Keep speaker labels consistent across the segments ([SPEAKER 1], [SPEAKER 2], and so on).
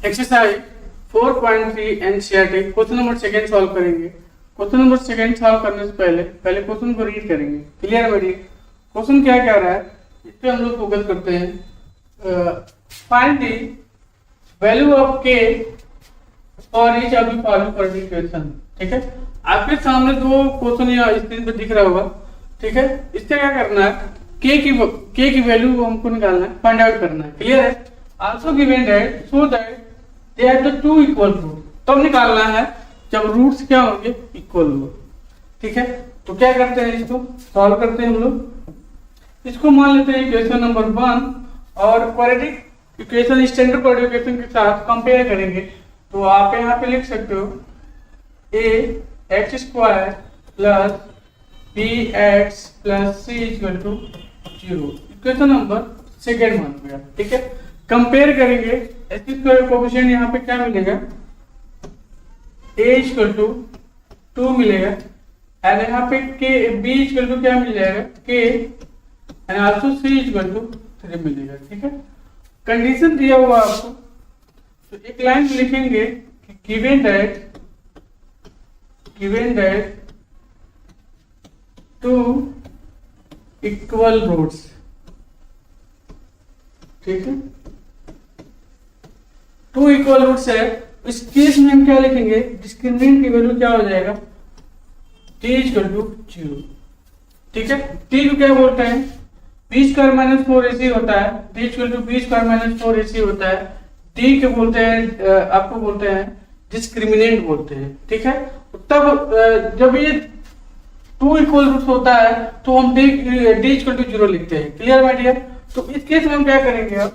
[SPEAKER 1] Exercise 4.3 NCERT question number second solve करेंगे। Question number second solve करने से पहले क्वेश्चन को रीड करेंगे। क्लियर है? क्वेश्चन क्या कह रहा है इस पे हम लोग फोकस करते हैं। फाइंड द वैल्यू ऑफ के for each of the following question. ठीक है, आपके सामने दो क्वेश्चन या स्क्रीन पे दिख रहा होगा। ठीक है, इससे क्या करना है, के की वैल्यू हमको निकालना है, फाइंड आउट करना है। क्लियर है? Also given that so that they have the two equal root, तब निकालना है जब रूट्स क्या होंगे, इक्वल हो। ठीक है, तो क्या करते हैं, इसको सॉल्व करते हैं हम लोग। इसको मान लेते हैं इक्वेशन नंबर 1 और quadratic equation standard coordinate equation के साथ कंपेयर करेंगे। तो आप यहाँ पे लिख सकते हो a x square plus b x plus c equal to 0। Equation number second मान गया। ठीक है, कंपेयर करेंगे x स्क्वायर कोएफिशिएंट यहाँ पे क्या मिलेगा, a इक्वल टू 2 मिलेगा एंड यहाँ पे k b इक्वल टू क्या मिल जाएगा, k and also c equal to 3 मिलेगा। ठीक है, कंडीशन दिया हुआ आपको, तो एक लाइन लिखेंगे given that two equal roots. ठीक है, टू इक्वल रूट्स है। इस केस में हम क्या लिखेंगे, डिस्क्रिमिनेंट की वैल्यू क्या हो जाएगा, t इक्वल टू 0। ठीक है, t को क्या बोलते हैं, b स्क्वायर माइनस 4ac होता है, t equal to b square minus 4ac होता है। t को बोलते हैं, आपको बोलते हैं डिस्क्रिमिनेंट बोलते हैं। ठीक है, तब जब ये टू इक्वल रूट्स होता है तो हम d इक्वल टू 0 लिखते हैं। Clear my dear? तो इस केस में हम क्या करेंगे अब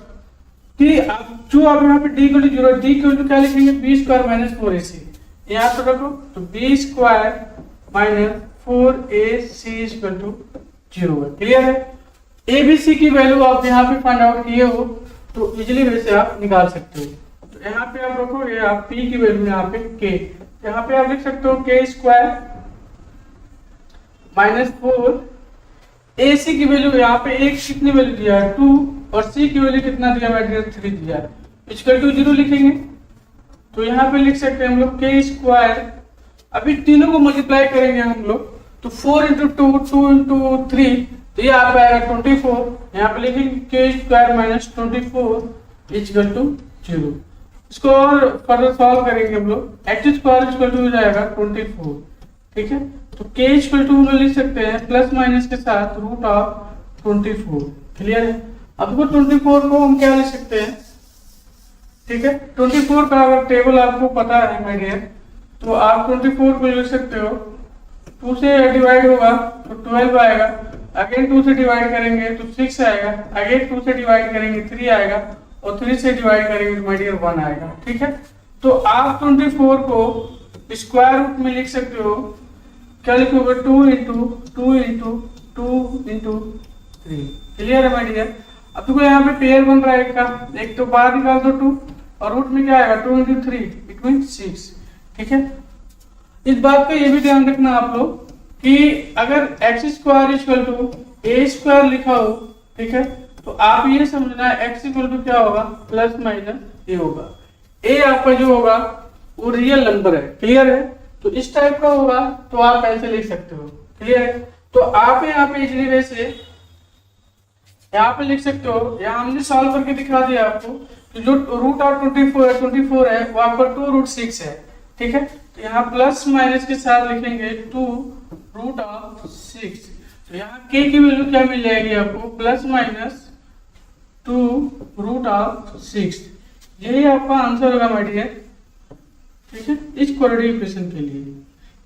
[SPEAKER 1] कि जो आप यहाँ पे d equal to 0, d equal to क्या लिखेंगे, b स्क्वायर माइनस 4ac। यहाँ पे रखो तो b square minus 4ac equal to 0 है। क्लियर है? a b c की वैल्यू आप यहाँ पे फाइंड आउट किए हो तो इजिली वैसे आप निकाल सकते हो। तो यहाँ पे आप रखो, ये आप p की वैल्यू यहाँ पे k, यहाँ पे आप लिख सकते हो k स्क्वायर माइनस 4, ac की वैल्यू यहाँ पे एक कितनी वैल्यू दिया है 2 और c की वैल्यू कितना दिया है 3 दिया है, इक्वल टू 0 लिखेंगे। तो यहाँ पे लिख सकते हैं हम लोग k स्क्वायर, अभी तीनों को मल्टीप्लाई करेंगे हम लोग तो 4 इंटू 2 इंटू 3, तो ये आप आएगा 24। यहाँ पे लिखेंगे k square minus 24 equal to 0। इसको और फर्दर सॉल्व करेंगे हम लोग, x स्क्वायर इक्वल टू हो जाएगा 24। ठीक है, तो k इक्वल टू में लिख सकते हैं प्लस माइनस के साथ रूट ऑफ 24। क्लियर है? अब 24 को हम क्या लिख सकते हैं, ठीक है, 24 का अगर टेबल आपको पता है माय डियर, तो आप 24 को लिख सकते हो, 2 से डिवाइड होगा तो 12 आएगा, अगेन 2 से डिवाइड करेंगे तो 6 आएगा, अगेन 2 से डिवाइड करेंगे 3 आएगा और 3 से डिवाइड करेंगे तो माय डियर 1 आएगा। ठीक है, तो आप 24 को स्क्वायर रूट में लिख सकते हो, क्या लिखोगे, 2 इंटू 2 इंटू 2 इंटू 3। क्लियर है माय डियर? अब देखो यहाँ पे पेयर बन रहा है एक तो बाहर निकाल दो 2 और रूट में क्या आएगा 2 इंटू 3 इट मीन 6। ठीक है, इस बात का ये भी ध्यान रखना आप लोग कि अगर x square equal to a square लिखा हो, ठीक है, तो आप ये समझना x इक्वल टू क्या होगा, प्लस माइनस a होगा। a आपका जो होगा वो रियल नंबर है। क्लियर है? तो इस टाइप का होगा तो आप ऐसे लिख सकते हो। क्लियर है? तो आप यहाँ पे इजली वैसे यहाँ पे लिख सकते हो, यहाँ हमने सॉल्व करके दिखा दिया आपको, तो जो रूट ऑफ 24 है वो आपका 2 रूट 6 है। ठीक है, तो यहाँ प्लस माइनस के साथ लिखेंगे 2 रूट ऑफ 6। तो यहाँ k की वैल्यू क्या मिल जाएगी आपको, प्लस माइनस 2 रूट ऑफ 6। यही आपका आंसर होगा माय डियर। ठीक है, इस क्वाड्रेटिक इक्वेशन के लिए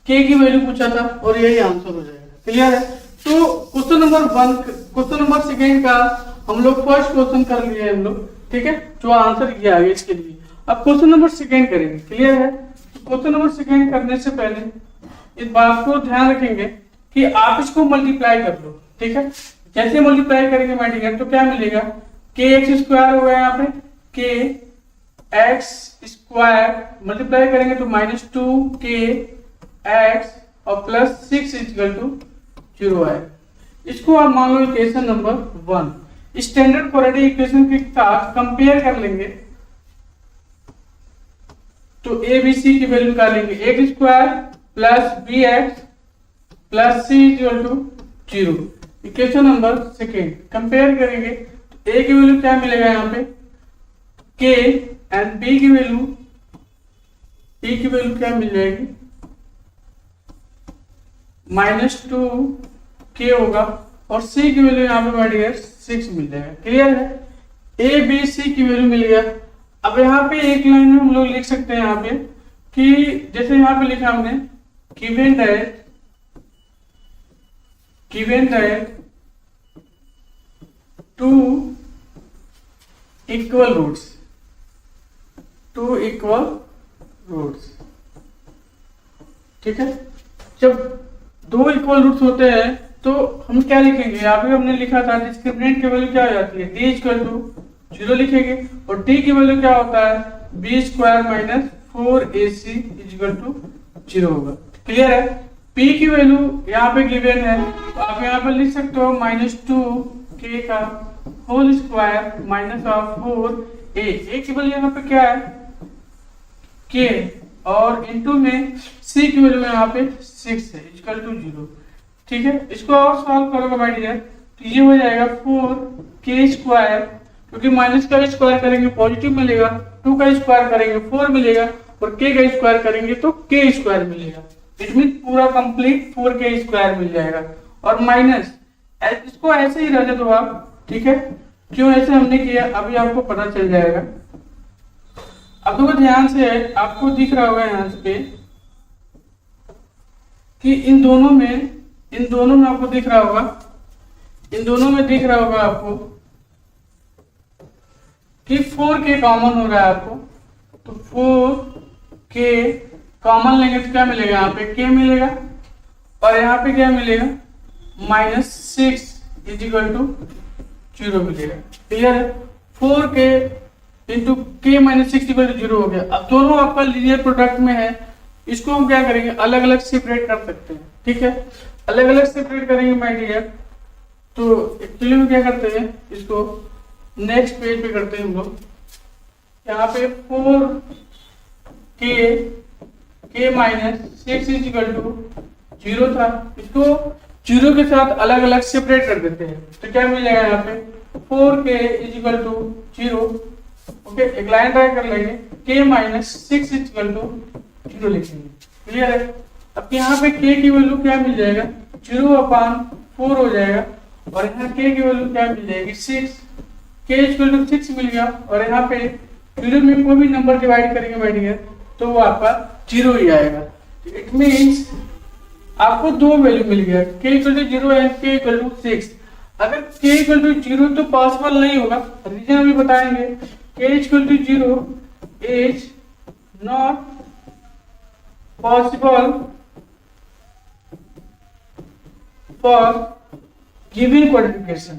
[SPEAKER 1] k की वैल्यू पूछा था और यही आंसर हो जाएगा। क्लियर है? तो क्वेश्चन नंबर सेकेंड का हम लोग फर्स्ट क्वेश्चन कर लिए हम लोग। ठीक है, जो आंसर किया है इसके लिए। अब क्वेश्चन नंबर सेकेंड करेंगे। क्लियर है? तो क्वेश्चन नंबर सेकेंड करने से पहले इस बात को ध्यान रखेंगे कि आप इसको मल्टीप्लाई कर लो। ठीक है, जैसे मल्टीप्लाई करेंगे माय डियर तो क्या मिलेगा, के एक्स स्क्वायर हो गया, यहाँ पे के एक्स स्क्वायर मल्टीप्लाई करेंगे तो माइनस 2 के एक्स और प्लस 6 इक्वल टू 0 है। इसको आप मान लो equation number 1 standard quadratic equation के साथ कंपेयर कर लेंगे। तो ए बी सी की वैल्यू निकालेंगे, X square plus B X plus C equal to 0। Equation number second compare करेंगे तो ए की वैल्यू क्या मिलेगा यहाँ पे के, एंड बी की वैल्यू ई की वैल्यू क्या मिल जाएगी -2 के होगा, और सी की वैल्यू यहाँ पे माय डियर 6 मिल जाएगा। क्लियर है, ए बी सी की वैल्यू मिल गया। अब यहाँ पे एक लाइन में हम लोग लिख सकते हैं यहाँ पे कि जैसे यहाँ पे लिखा हमने गिवन दैट 2 इक्वल रूट्स, ठीक है। जब 2 इक्वल रूट्स होते हैं तो हम क्या लिखेंगे, यहाँ पे हमने लिखा था डिस्क्रिमिनेंट की वैल्यू क्या हो जाती है, d इक्वल टू 0 लिखेंगे, और t की वैल्यू क्या होता है b square minus 4ac equal to 0 होगा। क्लियर है, p की वैल्यू यहाँ पे गिवन है, तो आप यहाँ पे लिख सकते हो -2k का whole square minus of 4a की वैल्यू यहाँ पे क्या है k, और इनटू में c की वैल्यू यहाँ पे 6 है इक्वल टू 0। ठीक है, इसको और सॉल्व करोगे माय डियर तो ये हो जाएगा 4k स्क्वायर, क्योंकि माइनस का स्क्वायर करेंगे पॉजिटिव मिलेगा, 2 का स्क्वायर करेंगे 4 मिलेगा, और k का स्क्वायर करेंगे तो k स्क्वायर मिलेगा। इट मीन पूरा कंप्लीट 4k स्क्वायर मिल जाएगा, और माइनस इसको ऐसे ही रहने दो आप। ठीक है, क्यों ऐसे हमने किया अभी आपको पता चल जाएगा। अब देखो ध्यान से, आपको दिख रहा होगा यहाँ पे कि इन दोनों में आपको दिख रहा होगा, आपको कि 4k कॉमन हो रहा है आपको, तो 4k कॉमन लेंगे तो क्या मिलेगा, यहाँ पे k मिलेगा, और यहाँ पे क्या मिलेगा -6 इक्वल टू 0 मिलेगा। क्लियर है, 4k into k minus 6 equal to 0 हो गया। अब दोनों आपका लीनियर प्रोडक्ट में है, इसको हम क्या करेंगे अलग अलग सेपरेट कर सकते हैं। ठीक है, अलग अलग सेपरेट करेंगे माय डियर, तो एक्चुअली में क्या करते हैं, इसको नेक्स्ट पेज पे करते हैं हम लोग। यहाँ पे 4k माइनस 6 इक्वल टू 0 था, इसको 0 के साथ अलग अलग सेपरेट कर देते हैं, तो क्या मिल जाएगा यहाँ पे 4k इक्वल टू 0। ओके, एक लाइन ड्रा कर लेंगे, k माइनस 6 इक्वल टू 0 लिखेंगे। क्लियर है, अब यहाँ पे k की वैल्यू क्या मिल जाएगा 0/4 हो जाएगा, और यहाँ k की वैल्यू क्या मिल जाएगी 6, k इक्वल टू 6 मिल गया, और यहाँ पे 0 में कोई भी नंबर डिवाइड करेंगे माय डियर तो वो आपका 0 ही आएगा। इट मींस आपको दो वैल्यू मिल गया, k equal to 0 and k equal to 6। अगर k इक्वल टू 0 तो पॉसिबल नहीं होगा, रीजन अभी बताएंगे। k equal to 0 is not possible for given quantification,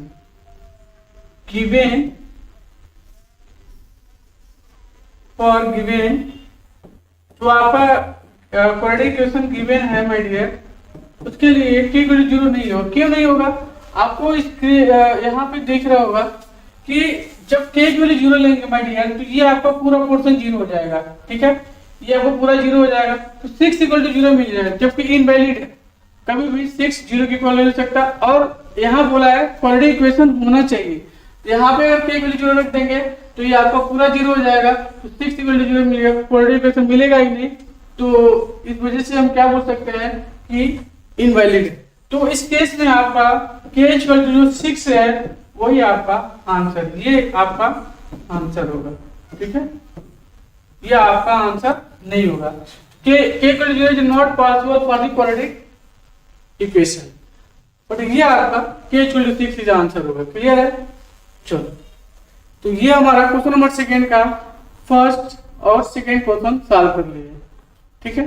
[SPEAKER 1] तो आपका क्वाड्रेटिक गिवन है माय डियर, उसके लिए k इक्वल टू 0 नहीं होगा। क्यों नहीं होगा, आपको यहाँ पे देख रहा होगा कि जब k इक्वल टू 0 लेंगे माय डियर तो ये आपका पूरा पोर्शन 0 हो जाएगा। ठीक है, ये आपको पूरा 0 हो जाएगा, तो 6 इक्वल टू 0 मिल जाएगा, जबकि इनवैलिड है, कभी भी 6 0 के इक्वल नहीं हो सकता। और यहाँ बोला है क्वाड्रेटिक इक्वेशन होना चाहिए, तो यहाँ पे अगर k इक्वल टू 0 रख देंगे तो ये आपका पूरा 0 हो जाएगा, तो 6 इक्वल टू 0 मिलेगा, क्वाड्रेटिक इक्वेशन मिलेगा ही नहीं। तो इस वजह से हम क्या बोल सकते हैं कि इनवैलिड है। तो इस केस में आपका k इक्वल टू जो 6 है वही आपका आंसर, ये आपका आंसर होगा। ठीक है, ये आपका आंसर नहीं होगा। k equal to 0 is not possible for the quadratic equation, but ये आपका k equal to 6 is answer होगा। क्लियर है, चलो तो ये हमारा क्वेश्चन नंबर सेकंड का फर्स्ट और सेकंड क्वेश्चन सॉल्व कर लिए। ठीक है।